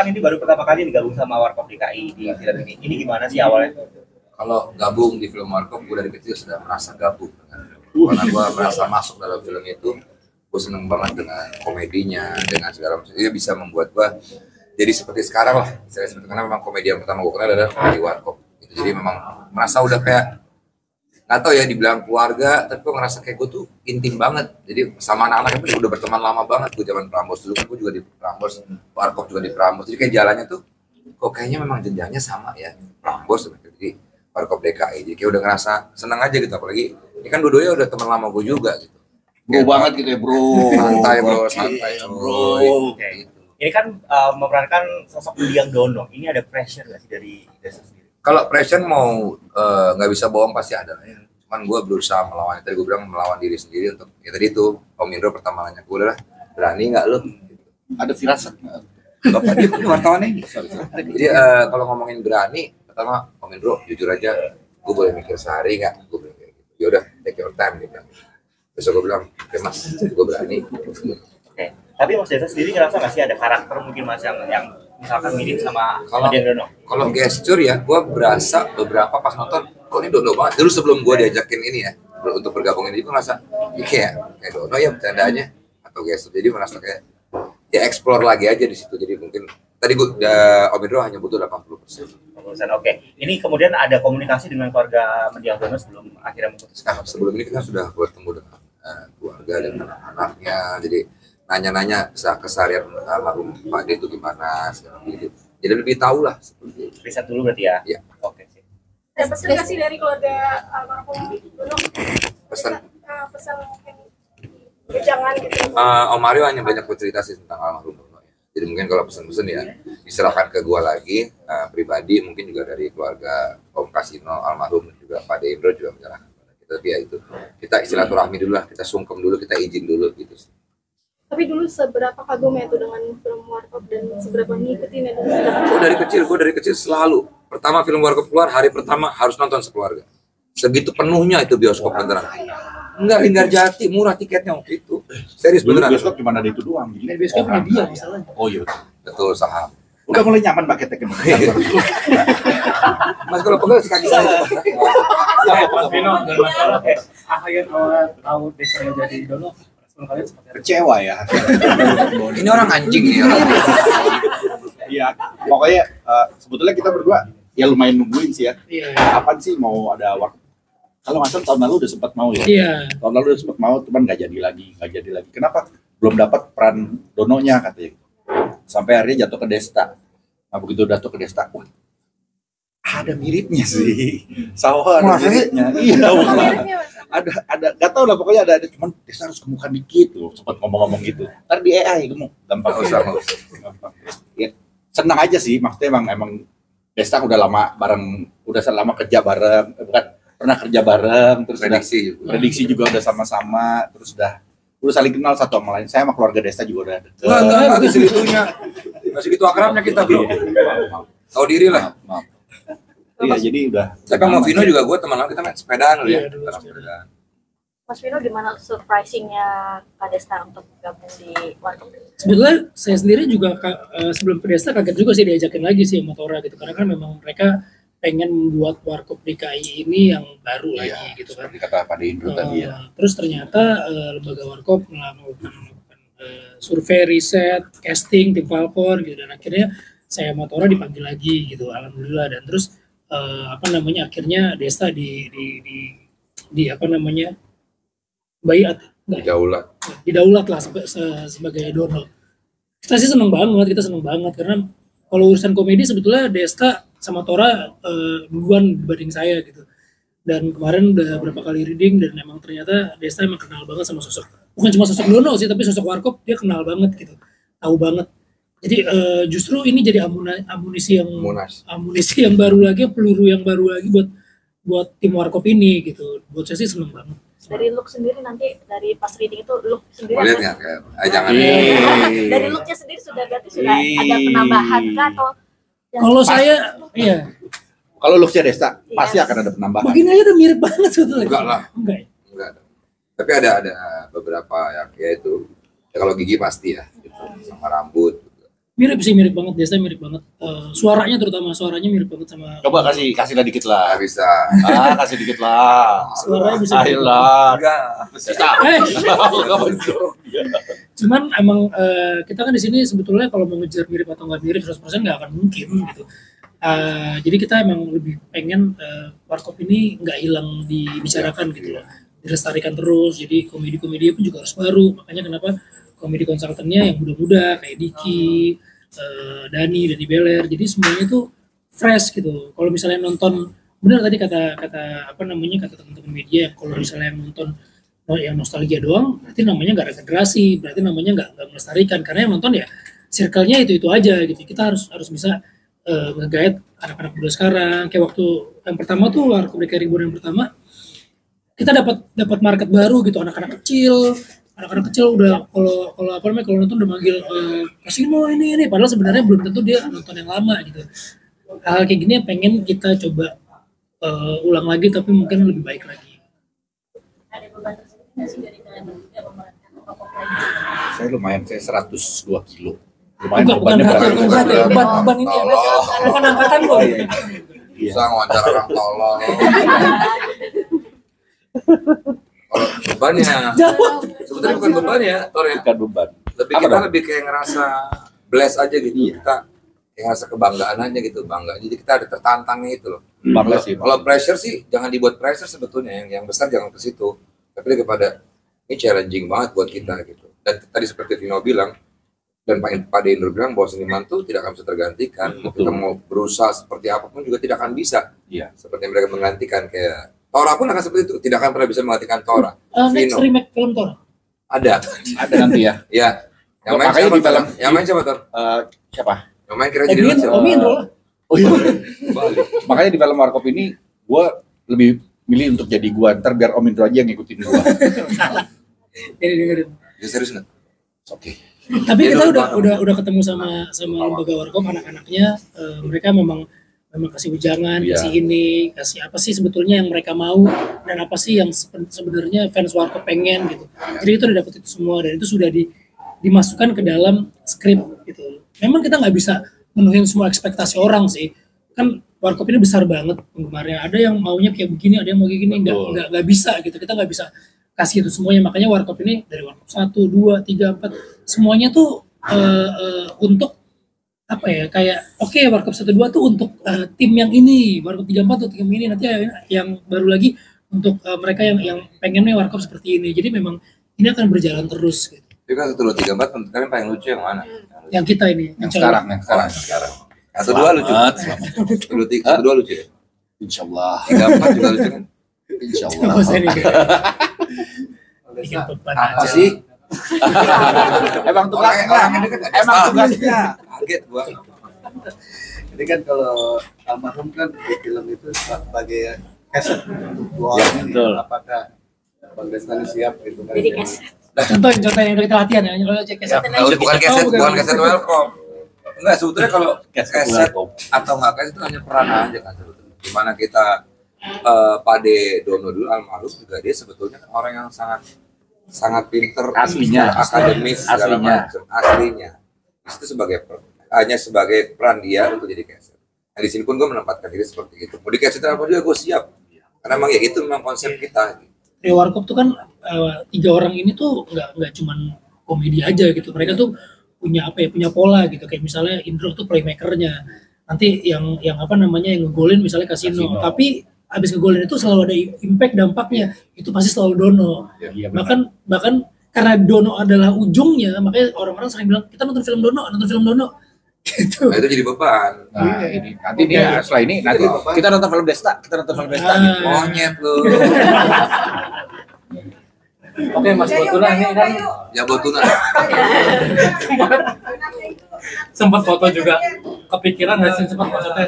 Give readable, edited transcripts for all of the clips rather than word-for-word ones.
kan ini baru pertama kali digabung sama Warkop DKI di film ini. Ini gimana sih awalnya? Kalau gabung di film Warkop, gue dari kecil sudah merasa gabung dengan film. Karena gue merasa masuk dalam film itu, gue seneng banget dengan komedinya, dengan segala macam. Itu bisa membuat gue jadi seperti sekarang lah. Karena memang komedi yang pertama gue kenal adalah komedi Warkop. Jadi memang merasa udah kayak, nggak tahu ya dibilang keluarga, tapi gue ngerasa kayak gue tuh intim banget. Jadi sama anak-anak itu udah berteman lama banget. Gue zaman Prambors dulu, gue juga di Prambors, Warkop juga di Prambors. Jadi kayak jalannya tuh, kok kayaknya memang jenjangnya sama ya, Prambors. Jadi Warkop DKI, jadi kayak udah ngerasa senang aja gitu, apalagi ini kan dua-duanya udah teman lama gue juga gitu. Bro banget gitu ya bro. Santai bro, santai bro. Okay. Ini kan memerankan sosok Mendiang Dono. Ini ada pressure nggak sih dari Desa sendiri? Kalau pressure mau nggak bisa bohong pasti ada lah ya. Cuman gue berusaha melawan, tadi gue bilang melawan diri sendiri untuk ya tadi itu Om Indro pertama nanya gue adalah berani nggak lo? Ada firasat nggak? Bapak dia punya wartawannya ini. Jadi kalau ngomongin berani, pertama Om Indro jujur aja, gue boleh mikir sehari nggak? Gue bilang kayak gitu. Ya udah take your time gitu. Besok gue bilang, oke mas, gue berani. Oke. Tapi Mas Desa sendiri ngerasa nggak sih ada karakter mungkin Mas yang misalkan mirip sama Mendiang Dono? Kalau gesture ya, gue berasa beberapa pas nonton, kok ini Dono banget. Dulu sebelum gue diajakin ini ya, untuk bergabung ini, gue ngerasa ya kayak Dono ya bercandanya atau gesture. Jadi merasa kayak ya explore lagi aja di situ. Jadi mungkin tadi gue Om Indro hanya butuh 80%. Oke. Ini kemudian ada komunikasi dengan keluarga Mendiang Dono sebelum akhirnya memutuskan. Nah, sebelum ini kita sudah bertemu dengan keluarga dan anak-anaknya. Jadi nanya-nanya keseharian almarhum Pak D itu gimana gitu. Jadi lebih tahu lah seperti itu. Riset dulu berarti ya? Iya. Oke sih. Ada pesan nggak sih dari keluarga almarhum Dono? Pesan mungkin jangan gitu. Om Mario hanya banyak bercerita sih tentang almarhum Dono ya. Jadi mungkin kalau pesan-pesan ya diserahkan ke gua lagi pribadi, mungkin juga dari keluarga Om Kasino almarhum dan juga Pak D Indro juga menyerahkan kepada kita. Tapi ya itu kita silaturahmi dulu lah, kita sungkem dulu, kita izin dulu gitu sih. Tapi dulu seberapa kagumnya tuh dengan film Warkop dan seberapa ngikutin ya? Gue dari kecil selalu. Pertama film Warkop keluar, hari pertama harus nonton sekeluarga. Segitu penuhnya itu bioskop beneran. Enggak, Linggarjati, murah tiketnya waktu itu. Serius Dulu beneran. bioskop cuma ada itu doang. Ini bioskopnya dia misalnya. Oh iya. Betul, saham. Udah mulai nyaman paketnya kan. Mas kalau pegel kaki saya. Mas Vino dan masalah akhir awal tahu Desa jadi Dono. Kalian seperti apa? Kecewa ya. Ini orang anjing nih. Iya, pokoknya sebetulnya kita berdua ya lumayan nungguin sih ya. Iya. Kapan sih mau ada waktu? Kalau nggak salah tahun lalu udah sempat mau ya. Iya. Tahun lalu udah sempat mau, cuman nggak jadi lagi. Kenapa? Belum dapat peran Dononya katanya. Sampai akhirnya jatuh ke Desta. Nah begitu jatuh ke Desta, wah, ada miripnya sih. Sawah ada miripnya. Iya, ada nggak tahu lah pokoknya ada cuman Desta harus gemukan dikit loh, sempat ngomong-ngomong gitu. Ntar di AI gemuk, gampang. Gampang. Ya, senang aja sih, maksudnya emang Desta udah lama bareng, udah lama kerja bareng, bukan pernah kerja bareng, terus prediksi juga udah sama-sama, terus udah saling kenal satu sama lain. Saya sama keluarga Desta juga udah deket. Enggak segitunya. Masih gitu akrabnya kita, bro. Tahu diri lah. Maaf. Iya, jadi udah. Tapi sama Vino juga gue teman lama, kita main sepedaan loh ya. Mas Vino gimana surprisingnya Kak Desta untuk gabung di Warkop? Sebetulnya saya sendiri juga sebelum ke Desta kaget juga sih diajakin lagi sih sama Tora gitu, karena kan memang mereka pengen membuat Warkop DKI ini yang baru lagi gitu kan. Seperti kata Pak Indro tadi ya. Terus ternyata lembaga Warkop melakukan survei, riset, casting, tim Falcon gitu, dan akhirnya saya sama Tora dipanggil lagi gitu, alhamdulillah. Dan terus akhirnya Desta di bayat, didaulat lah sebagai Dono. Kita sih seneng banget karena kalau urusan komedi sebetulnya Desta sama Tora duluan dibanding saya gitu. Dan kemarin udah berapa kali reading dan emang ternyata Desta emang kenal banget sama sosok, bukan cuma sosok Dono sih, tapi sosok Warkop dia kenal banget gitu, tahu banget. Jadi justru ini jadi amunisi yang baru lagi, peluru yang baru lagi buat tim Warkop ini gitu. Buat saya sih seneng banget. Dari look sendiri nanti dari pas reading itu look sendiri boleh nggak? Jangan. Dari looknya sendiri sudah berarti sudah ada penambahan kah atau? Kalau saya, iya. Kalau looknya Desta pasti akan ada penambahan. Begini aja udah mirip banget sebetulnya. Enggak lah. Enggak. Tapi ada beberapa yang ya itu. Ya kalau gigi pasti ya, gitu. Sama rambut. Mirip banget, Desta mirip banget. Suaranya terutama, suaranya mirip banget sama. Coba kasih lah dikit lah. Nggak bisa. Kasih dikit lah. Suaranya bisa. Ayolah. Enggak. Cuman emang kita kan di sini sebetulnya kalau mau ngejar mirip atau nggak mirip 100% nggak akan mungkin gitu. Jadi kita emang lebih pengen Warkop ini nggak hilang dibicarakan gitu loh, dilestarikan terus. Jadi komedi-komedi pun juga harus baru. Makanya kenapa komedi konsultannya yang muda-muda kayak Diki, Dani Beler. Jadi semuanya tuh fresh gitu. Kalau misalnya nonton, benar tadi kata teman-teman media, kalau misalnya yang nonton yang nostalgia doang, berarti namanya nggak ada generasi, berarti namanya nggak melestarikan. Karena yang nonton ya circle-nya itu aja gitu. Kita harus bisa nge-guide anak-anak muda sekarang. Kayak waktu yang pertama tuh Warkop DKI Ribuan yang pertama, kita dapat market baru gitu, anak-anak kecil udah kalau nonton udah manggil Kasino ini, padahal sebenarnya belum tentu dia nonton yang lama gitu. Hal kayak gini pengen kita coba ulang lagi, tapi mungkin lebih baik lagi. Ada beban tersendiri nggak sih dari kalian bertiga memerankan tokoh lain? Saya lumayan, saya 102 kilo. Lumayan Bukan beban ini ya, bukan angkatan loh. Bisa ngawancara orang tolong. Kalau bebannya, sebetulnya bukan beban ya, Tor ya. Bukan beban. Lebih kayak ngerasa bless aja gitu. Kita kayak ngerasa kebanggaan aja gitu, bangga. Jadi kita ada tertantangnya itu loh. Bangga sih. Kalau pressure sih jangan dibuat pressure sebetulnya, yang besar jangan ke situ. Tapi lebih kepada ini challenging banget buat kita gitu. Dan tadi seperti Vino bilang dan Pak Indro bilang bahwa seniman tuh tidak akan bisa tergantikan. Kita mau berusaha seperti apapun juga tidak akan bisa. Iya. Seperti mereka menggantikan kayak Tora pun akan seperti itu, tidak akan pernah bisa menggantikan Tora. Next remake film Tora. Ada nanti ya. Ya. Yang main Makanya siapa? di film Yang main siapa, Tor? Siapa? Yang main kira jadi siapa? Om Indro lah. Oh iya. Makanya di film Warkop ini gue lebih milih untuk jadi gue, ntar biar Om Indro aja yang ngikutin gue. Jadi dengerin. Ya serius nggak? Oke. Tapi Ya, kita dulu, udah ketemu sama lembaga Warkop, anak-anaknya mereka memang kasih ujangan, Iya. kasih ini, kasih apa sih sebetulnya yang mereka mau dan apa sih yang sebenarnya fans Warkop pengen gitu. Jadi itu udah dapet itu semua dan itu sudah dimasukkan ke dalam skrip gitu. Memang kita nggak bisa menuhin semua ekspektasi orang sih. Kan Warkop ini besar banget penggemarnya. Ada yang maunya kayak begini, ada yang mau kayak gini, nggak bisa gitu. Kita nggak bisa kasih itu semuanya. Makanya Warkop ini dari Warkop 1, 2, 3, 4 semuanya tuh untuk apa ya, kayak oke, Warkop 1, 2 tuh untuk tim yang ini, Warkop 3, 4 tuh tim ini, nanti yang baru lagi untuk mereka yang pengennya Warkop seperti ini. Jadi memang ini akan berjalan terus gitu. Itu kan 1, 2, 3, 4 menurut kalian paling lucu yang mana? Yang kita ini, Yang sekarang. Satu dua lucu. Satu dua lucu ya. Insya Allah. 3, 4 juga lucu kan? Insya Nggak Allah. usah ini, bikin beban Apa aja. sih? Emang Orang-orang ini kan Emang tugasnya. Kaget gua. Jadi kan kalau almarhum kan di film itu sebagai keset untuk dua Ya, orang ini, betul. apakah Bang Destani siap gitu kan? Jadi keset. Contohin yang udah kita latihan ya, kalau cek keset. Bukan keset, bukan keset welcome. Enggak, sebetulnya kalau Keset keset welcome. atau nggak keset itu hanya peran aja kan sebetulnya. Dimana kita Pade Dono dulu almarhum juga dia sebetulnya kan orang yang sangat pinter, Aslinya. akademis segala Aslinya. macam, aslinya. Itu hanya sebagai peran dia untuk jadi keset. Nah di sini pun gue menempatkan diri seperti itu. Mau di keset apa juga gue siap. Karena emang ya itu memang konsep kita. Di Warkop tuh kan 3 orang ini tuh nggak cuman komedi aja gitu. Mereka tuh punya punya pola gitu. Kayak misalnya Indro tuh playmakernya. Nanti yang ngegolin misalnya Kasino. Tapi abis ngegolin itu selalu ada impact, dampaknya. Itu pasti selalu Dono. Iya, Bahkan karena Dono adalah ujungnya, makanya orang-orang sering bilang kita nonton film Dono gitu. Nah itu jadi beban. Nah, ini nanti nih setelah ini nanti kita nonton film Desta, Monyet lu. Oke Mas Botuna ini kan Ya Botuna. sempat foto juga, kepikiran nggak sih sempat maksudnya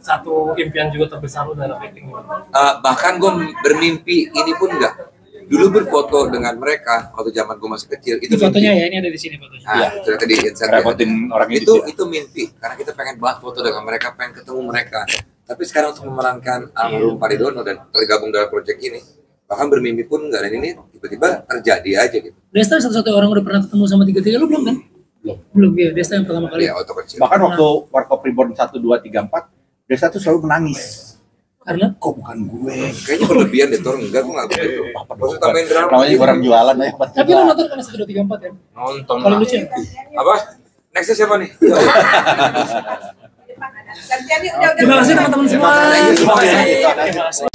satu impian juga terbesar lu dalam acting ini? Bahkan gue bermimpi ini pun enggak. Dulu berfoto dengan mereka waktu zaman gue masih kecil. Itu fotonya ya, ini ada di sini fotonya. Nah, sudah tadi insight ya. repotin orang itu. Itu mimpi karena kita pengen banget foto dengan mereka, pengen ketemu mereka. Tapi sekarang untuk memerankan almarhum Pade Dono dan tergabung dalam proyek ini, bahkan bermimpi pun enggak, dan ini tiba-tiba terjadi aja gitu. Desta satu-satu orang udah pernah ketemu sama 3-3, lu belum kan? Belum ya, Desta yang pertama kali. Iya, auto kecil. Bahkan waktu Warkop Reborn 1, 2, 3, 4, Desta tuh selalu menangis. Karena Kok bukan gue? Kayaknya berlebihan deh, Tor. Enggak, gue nggak begitu. Maksudnya tambahin drama. Namanya orang jualan ya. tapi lo nonton karena 1, 2, 3, 4 kan? Nonton Paling lah. lucu ya? Apa? Nextnya siapa nih? Gantian nih, udah. Terima kasih teman-teman semua. Terima kasih. Terima kasih.